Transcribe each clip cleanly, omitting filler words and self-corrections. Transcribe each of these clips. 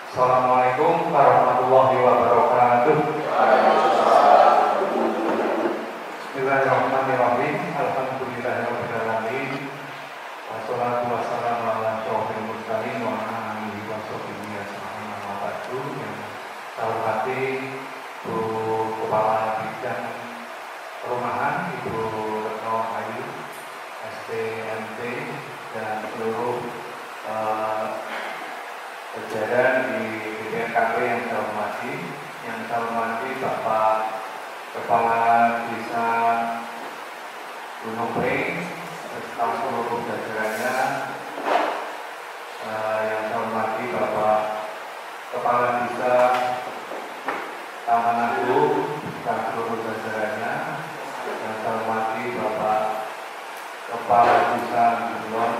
Assalamualaikum warahmatullahi wabarakatuh. Bismillahirrahmanirrahim. Alhamdulillahirabbil alamin. Wassalatu wassalamu ala asyrofil mursalin wa ala alihi washabbihi ajmain. Yang saya hormati Bu Kepala Bidang Perumahan Ibu Retno Ayu STMT dan seluruh jajaran di BPKP yang saya hormati Bapak Kepala Desa Gunung Pring beserta seluruh jajarannya, yang saya hormati Bapak Kepala Desa Taman Agung beserta seluruh jajarannya, yang saya hormati Bapak Kepala Desa Gulon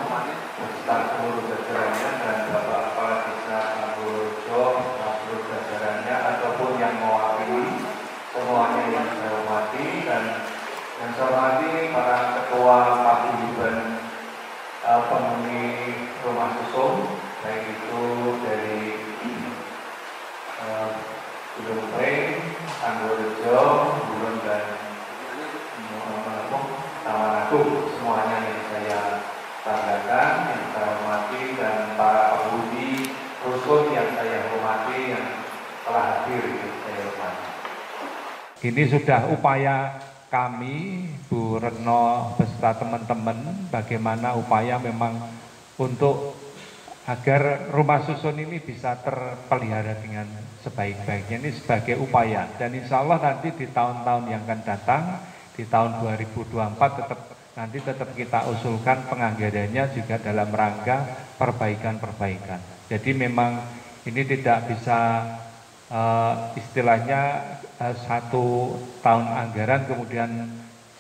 beserta seluruh jajarannya, dan Bapak Kepala Desa Tambulorejo beserta seluruh jajarannya ataupun yang mewakili semuanya yang saya hormati, dan yang saya hormati para ketua paguyuban penghuni rumah susun, baik itu dari Gunung Pring, Tambulorejo, Gulon dan Taman Agung, semuanya yang saya banggakan, yang saya hormati, dan para penghuni rusun yang saya hormati yang telah hadir saya hormati. Ini sudah upaya kami, Bu Retno beserta teman-teman, bagaimana upaya memang untuk agar rumah susun ini bisa terpelihara dengan sebaik-baiknya. Ini sebagai upaya, dan insya Allah nanti di tahun-tahun yang akan datang, di tahun 2024 tetap kita usulkan penganggarannya juga dalam rangka perbaikan-perbaikan. Jadi memang ini tidak bisa istilahnya 1 tahun anggaran kemudian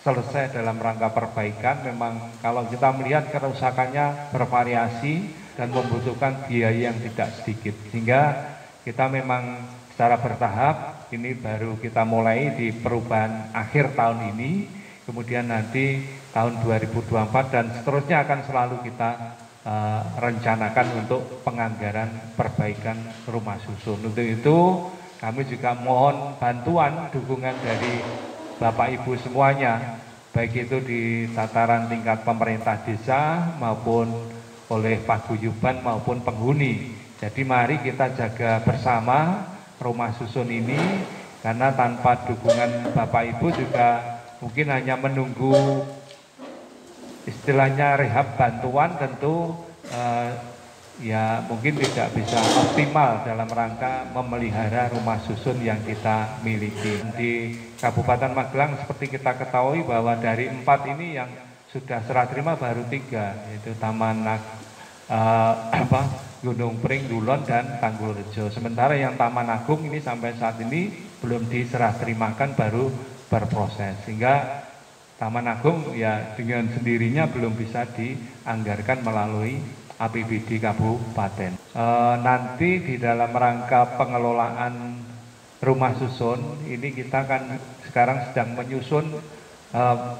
selesai dalam rangka perbaikan. Memang kalau kita melihat kerusakannya bervariasi dan membutuhkan biaya yang tidak sedikit, sehingga kita memang secara bertahap ini baru kita mulai di perubahan akhir tahun ini, kemudian nanti tahun 2024 dan seterusnya akan selalu kita rencanakan untuk penganggaran perbaikan rumah susun. Untuk itu kami juga mohon bantuan dukungan dari Bapak Ibu semuanya, baik itu di tataran tingkat pemerintah desa maupun oleh paguyuban maupun penghuni. Jadi mari kita jaga bersama rumah susun ini, karena tanpa dukungan Bapak Ibu juga mungkin hanya menunggu istilahnya rehab bantuan, tentu ya mungkin tidak bisa optimal dalam rangka memelihara rumah susun yang kita miliki. Di Kabupaten Magelang seperti kita ketahui bahwa dari 4 ini yang sudah serah terima baru 3, yaitu Taman Gunung Pring, Gulon, dan Tambulorejo. Sementara yang Taman Agung ini sampai saat ini belum diserah terimakan, baru berproses, sehingga Taman Agung ya dengan sendirinya belum bisa dianggarkan melalui APBD Kabupaten. Nanti di dalam rangka pengelolaan rumah susun ini kita kan sekarang sedang menyusun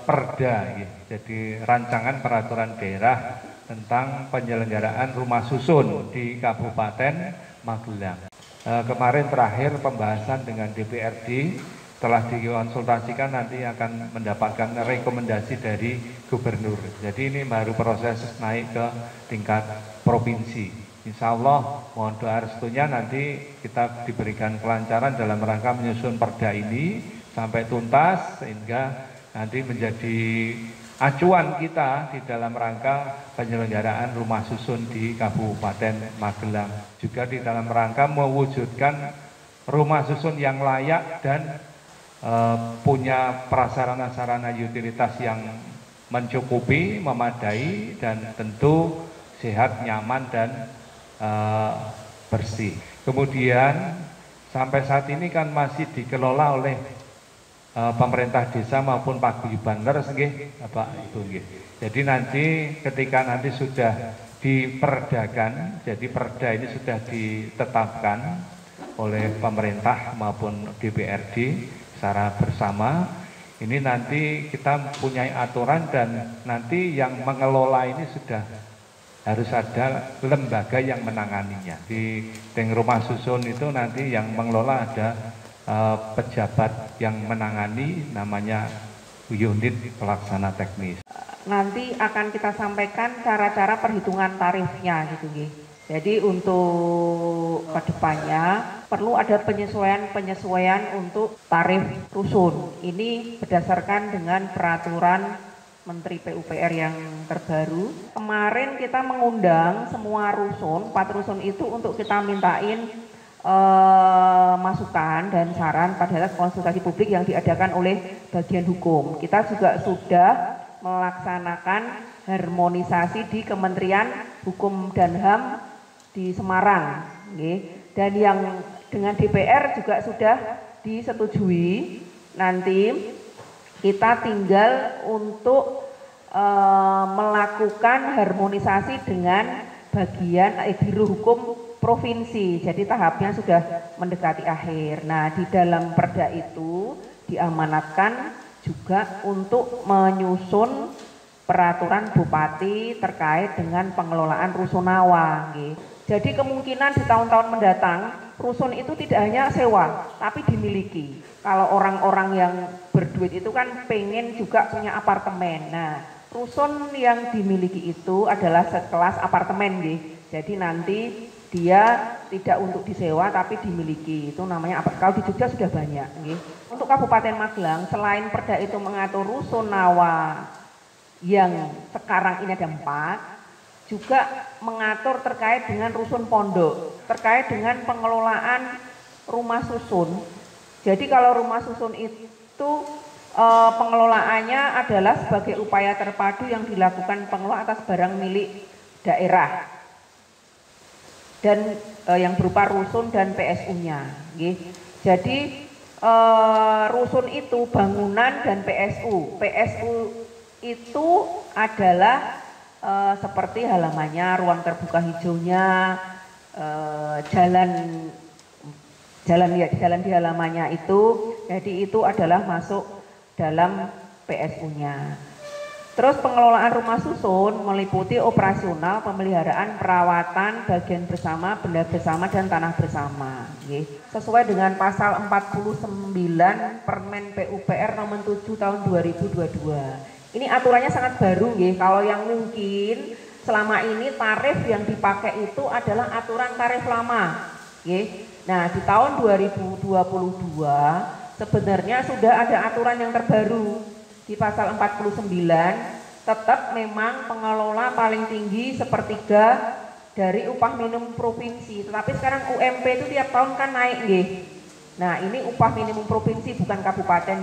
perda, jadi rancangan peraturan daerah tentang penyelenggaraan rumah susun di Kabupaten Magelang. Kemarin terakhir pembahasan dengan DPRD, setelah dikonsultasikan nanti akan mendapatkan rekomendasi dari gubernur. Jadi ini baru proses naik ke tingkat provinsi. Insya Allah mohon doa restunya nanti kita diberikan kelancaran dalam rangka menyusun perda ini sampai tuntas, sehingga nanti menjadi acuan kita di dalam rangka penyelenggaraan rumah susun di Kabupaten Magelang. Juga di dalam rangka mewujudkan rumah susun yang layak dan punya prasarana sarana utilitas yang mencukupi, memadai, dan tentu sehat, nyaman, dan bersih. Kemudian sampai saat ini kan masih dikelola oleh pemerintah desa maupun paguyuban, leres nggih Bapak Ibu nggih. Jadi nanti ketika nanti sudah diperdakan, jadi perda ini sudah ditetapkan oleh pemerintah maupun DPRD secara bersama, ini nanti kita punya aturan dan nanti yang mengelola ini sudah harus ada lembaga yang menanganinya. Di rumah susun itu nanti yang mengelola ada pejabat yang menangani, namanya unit pelaksana teknis. Nanti akan kita sampaikan cara-cara perhitungan tarifnya gitu nggih. Jadi untuk kedepannya perlu ada penyesuaian untuk tarif rusun. Ini berdasarkan dengan peraturan Menteri PUPR yang terbaru. Kemarin kita mengundang semua rusun, 4 rusun itu untuk kita mintain masukan dan saran pada konsultasi publik yang diadakan oleh bagian hukum. Kita juga sudah melaksanakan harmonisasi di Kementerian Hukum dan HAM di Semarang. Dan yang dengan DPR juga sudah disetujui. Nanti kita tinggal untuk melakukan harmonisasi dengan bagian biro hukum provinsi. Jadi tahapnya sudah mendekati akhir. Nah, di dalam perda itu diamanatkan juga untuk menyusun peraturan bupati terkait dengan pengelolaan rusunawa. Jadi kemungkinan di tahun-tahun mendatang rusun itu tidak hanya sewa, tapi dimiliki. Kalau orang-orang yang berduit itu kan pengen juga punya apartemen. Nah, rusun yang dimiliki itu adalah sekelas apartemen, jadi nanti dia tidak untuk disewa tapi dimiliki. Itu namanya apa? Kalau di Jogja sudah banyak. Untuk Kabupaten Magelang, selain perda itu mengatur rusunawa yang sekarang ini ada 4, juga mengatur terkait dengan rusun pondok, terkait dengan pengelolaan rumah susun. Jadi kalau rumah susun itu pengelolaannya adalah sebagai upaya terpadu yang dilakukan pengelola atas barang milik daerah dan yang berupa rusun dan PSU-nya. Jadi rusun itu bangunan dan PSU. PSU itu adalah seperti halamannya, ruang terbuka hijaunya, jalan di halamannya itu. Jadi itu adalah masuk dalam PSU-nya. Terus pengelolaan rumah susun meliputi operasional, pemeliharaan, perawatan, bagian bersama, benda bersama, dan tanah bersama. Sesuai dengan pasal 49 Permen PUPR nomor 7 tahun 2022. Ini aturannya sangat baru, kalau yang mungkin selama ini tarif yang dipakai itu adalah aturan tarif lama. Nah, di tahun 2022 sebenarnya sudah ada aturan yang terbaru di pasal 49, tetap memang pengelola paling tinggi sepertiga dari upah minimum provinsi. Tetapi sekarang UMP itu tiap tahun kan naik, Nah, ini upah minimum provinsi bukan kabupaten,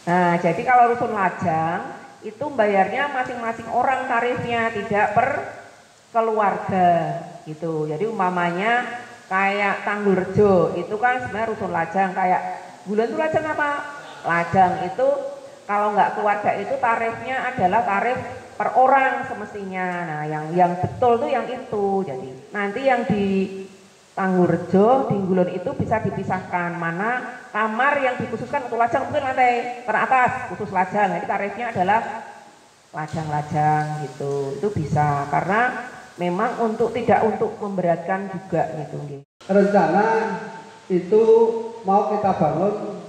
Nah, jadi kalau rusun lajang itu bayarnya masing-masing orang tarifnya, tidak per keluarga gitu. Jadi umpamanya kayak Tanggulrejo itu kan sebenarnya rusun lajang, kayak Bulan itu lajang apa? Lajang itu kalau nggak keluarga itu tarifnya adalah tarif per orang semestinya. Nah, yang betul tuh yang itu. Jadi nanti yang di Tanggulrejo, di Gulon itu bisa dipisahkan mana kamar yang dikhususkan untuk lajang, mungkin lantai teratas khusus lajang. Jadi tarifnya adalah lajang-lajang gitu. Itu bisa karena memang tidak untuk memberatkan juga gitu. Rencana itu mau kita bangun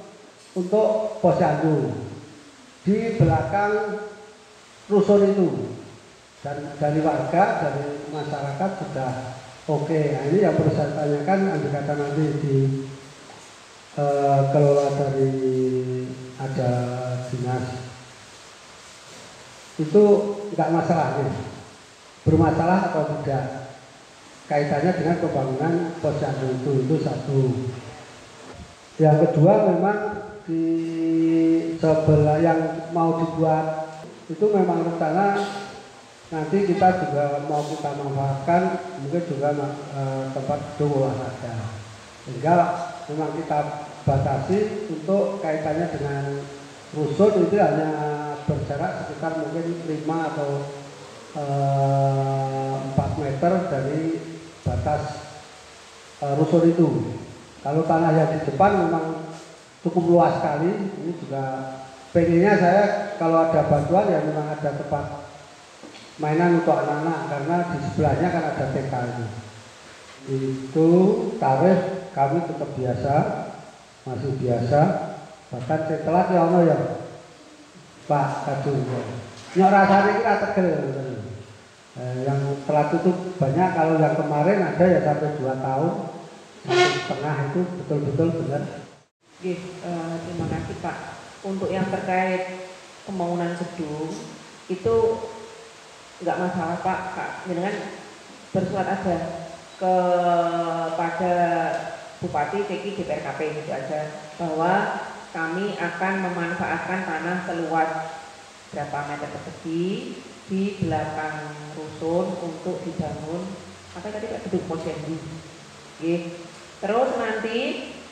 untuk posyandu di belakang rusun itu, dan dari warga, dari masyarakat sudah oke. Nah, ini yang perlu saya tanyakan, andai kata nanti di kelola dari ada dinas itu enggak masalah nih, bermasalah atau tidak kaitannya dengan pembangunan posyandu itu satu. Yang kedua, memang di sebelah yang mau dibuat itu memang rencana nanti kita juga mau kita manfaatkan mungkin juga tempat gedung olahraga, sehingga memang kita batasi untuk kaitannya dengan rusun itu hanya berjarak sekitar mungkin 5 atau 4 meter dari batas rusun itu. Kalau tanah yang di depan memang cukup luas sekali. Ini juga pengennya saya kalau ada bantuan ya memang ada tempat mainan untuk anak-anak, karena di sebelahnya kan ada TK itu tarif kami tetap biasa, masih biasa, bahkan setelah ya Pak Kadun nyok rasanya kita tegel yang telah tutup banyak, kalau yang kemarin ada ya sampai 2 tahun, 1,5 itu betul-betul benar. Terima kasih Pak. Untuk yang terkait pembangunan gedung itu nggak masalah Pak, dengan bersurat aja kepada Bupati, TK, DPRKP gitu aja, bahwa kami akan memanfaatkan tanah seluas berapa meter persegi di belakang rusun untuk dibangun gedung posyandu. Terus nanti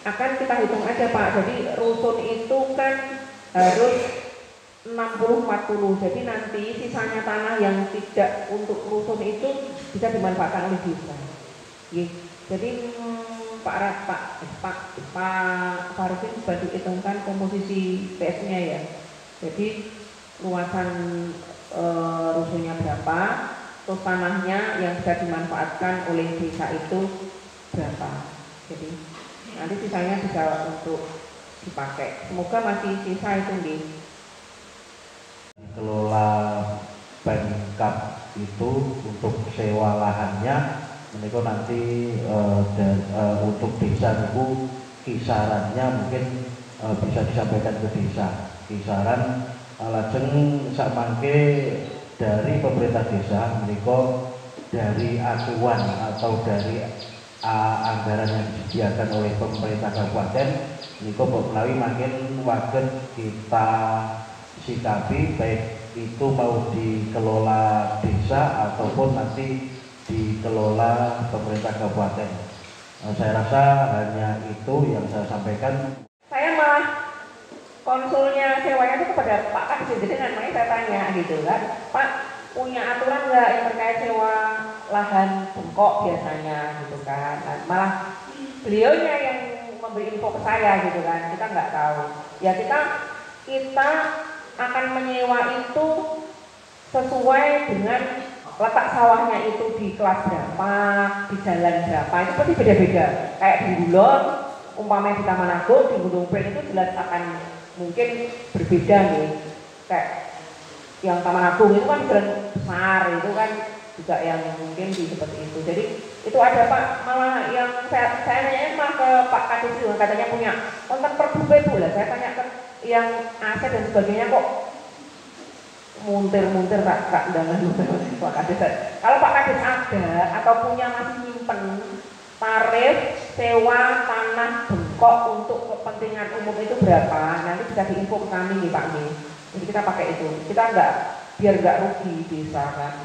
akan kita hitung aja Pak, jadi rusun itu kan harus 60-40, jadi nanti sisanya tanah yang tidak untuk rusun itu bisa dimanfaatkan oleh desa. Jadi Pak Farufin sudah dihitungkan komposisi PS-nya ya. Jadi luasan rusunnya berapa, terus tanahnya yang bisa dimanfaatkan oleh desa itu berapa. Jadi nanti sisanya bisa untuk dipakai. Semoga masih sisa itu dikelola Pemkab itu untuk sewa lahannya. Mereka nanti untuk desa itu kisarannya mungkin bisa disampaikan ke desa. Kisaran lajeng sakmangke dari pemerintah desa mereka dari acuan atau dari anggaran yang disediakan oleh pemerintah kabupaten mereka melalui makin wagen kita sikapi, baik itu mau dikelola desa ataupun nanti dikelola pemerintah kabupaten. Saya rasa hanya itu yang saya sampaikan. Saya malah konsulnya sewanya itu kepada Pak Kadis, jadi namanya saya tanya gitu kan, Pak punya aturan nggak yang terkait sewa lahan bengkok biasanya gitu kan. Nah, malah beliaunya yang memberi info ke saya gitu kan, kita nggak tahu. Ya kita akan menyewa itu sesuai dengan letak sawahnya itu di kelas berapa, di jalan berapa, itu pasti beda-beda. Kayak di Bulon, umpamanya di Taman Agung, di Gunung Pring itu jelas akan mungkin berbeda nih. Kayak yang Taman Agung itu kan jalan besar, itu kan juga yang mungkin seperti itu. Jadi itu ada Pak, malah yang saya nanya malah ke Pak Kadis itu katanya punya konten perbu Bu lah. Saya tanya ke yang aset dan sebagainya kok muntir tak undangan Pak Kadis. Kalau Pak Kadis ada atau punya masih nyimpen tarif sewa tanah bengkok untuk kepentingan umum itu berapa, nanti bisa diinfo ke kami nih Pak nih. Jadi kita pakai itu, kita biar nggak rugi desa kan.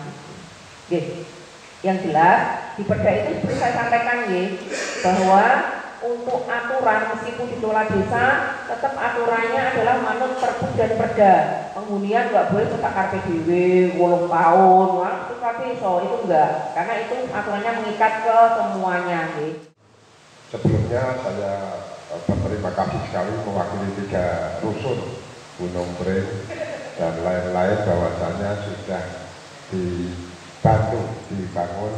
Yang jelas di perda itu seperti saya sampaikan bahwa untuk aturan meskipun dikelola desa, tetap aturannya adalah manut perpu dan perda. Penghunian nggak boleh cetak KPDW 8 tahun, itu itu enggak, karena itu aturannya mengikat ke semuanya. Sebelumnya saya berterima kasih sekali mewakili 3 rusun Gunung Pring dan lain-lain bahwasanya sudah dibantu dibangun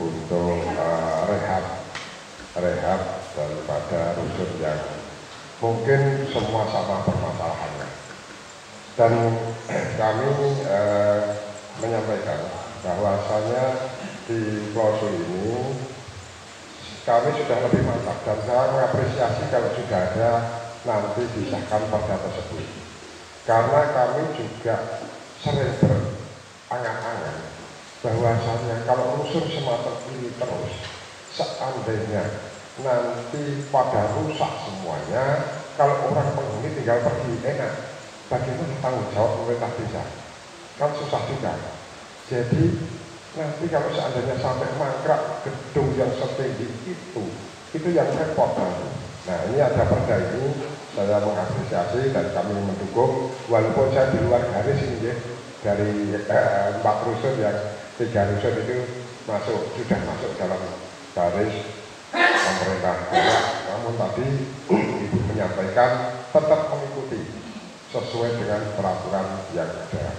untuk rehab daripada rusun yang mungkin semua sama permasalahannya. Dan kami menyampaikan bahwasanya di klausul ini kami sudah lebih mantap dan saya mengapresiasi kalau sudah ada nanti disahkan perda tersebut. Karena kami juga sering berangan-angan bahwasanya kalau unsur semacam ini terus seandainya nanti pada rusak semuanya, kalau orang penghuni tinggal pergi enak, bagaimana tanggung jawab pemerintah desa? Kan susah juga. Jadi nanti kalau seandainya sampai mangkrak gedung yang setinggi itu yang repot nanti. Nah ini ada perda ini, saya mengapresiasi dan kami mendukung, walaupun saya di luar garis ini dari 4 rusun yang 3 rusun itu sudah masuk dalam garis pemerintah daerah. Namun tadi Ibu menyampaikan tetap mengikuti sesuai dengan peraturan yang ada.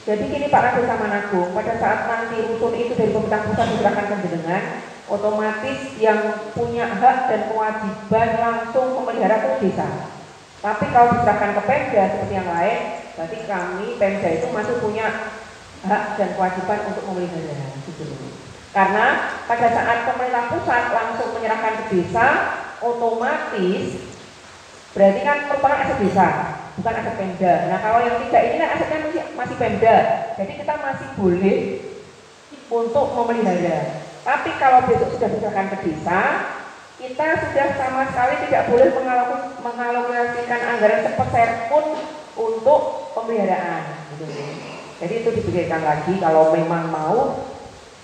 Jadi gini Pak Kades sama Nagung, pada saat nanti rusun itu dari pemerintah pusat diserahkan ke jenengan, otomatis yang punya hak dan kewajiban langsung memelihara itu desa. Tapi kalau diserahkan ke Pemda seperti yang lain, berarti kami Pemda itu masih punya hak dan kewajiban untuk memelihara. Gitu. Karena pada saat pemerintah pusat langsung menyerahkan ke desa, otomatis berarti kan merupakan aset desa, bukan aset Pemda. Nah kalau yang tiga ini kan asetnya masih Pemda, jadi kita masih boleh untuk memelihara. Tapi kalau besok sudah diserahkan ke desa, kita sudah sama sekali tidak boleh mengalokasikan anggaran sepeser pun untuk pemeliharaan. Gitu. Jadi itu dipikirkan lagi kalau memang mau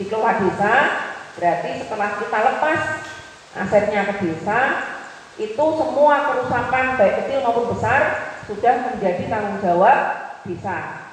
dikelola desa, berarti setelah kita lepas asetnya ke desa, itu semua kerusakan baik kecil maupun besar sudah menjadi tanggung jawab desa.